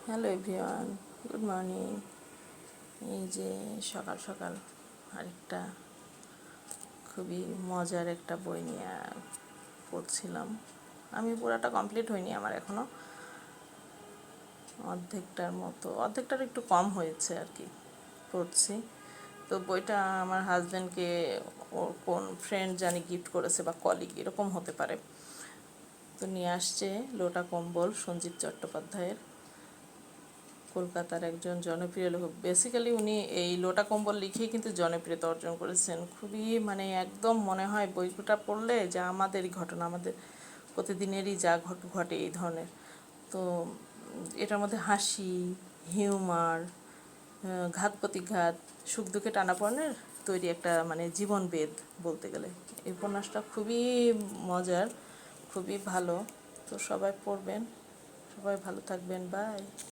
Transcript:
Hello everyone, good morning. এই যে সকাল সকাল আরেকটা খুবই মজার একটা বই নিয়ে পড়ছিলাম। আমি পুরাটা কমপ্লিট হয়নি, আমার এখনও অর্ধেকটার একটু কম হয়েছে আর কি, পড়ছি। তো বইটা আমার হাজব্যান্ডকে ওর কোন ফ্রেন্ড জানি গিফট করেছে বা কলিগ এরকম হতে পারে, তো নিয়ে আসছে। লোটা কম্বল, সঞ্জীব চট্টোপাধ্যায়ের, কলকাতার একজন জনপ্রিয় লেখক। বেসিক্যালি উনি এই লোটা কম্বল লিখেই কিন্তু জনপ্রিয়তা অর্জন করেছেন। খুবই একদম মনে হয় বইটা পড়লে যা আমাদেরই ঘটনা, আমাদের প্রতিদিনেরই যা ঘটে এই ধরনের। তো এটার মধ্যে হাসি, হিউমার, ঘাত প্রতিঘাত, সুখ দুঃখে টানাপড়েনের তৈরি একটা জীবনবেদ বলতে গেলে। এই উপন্যাসটা খুবই মজার, খুবই ভালো। তো সবাই পড়বেন, সবাই ভালো থাকবেন, বাই।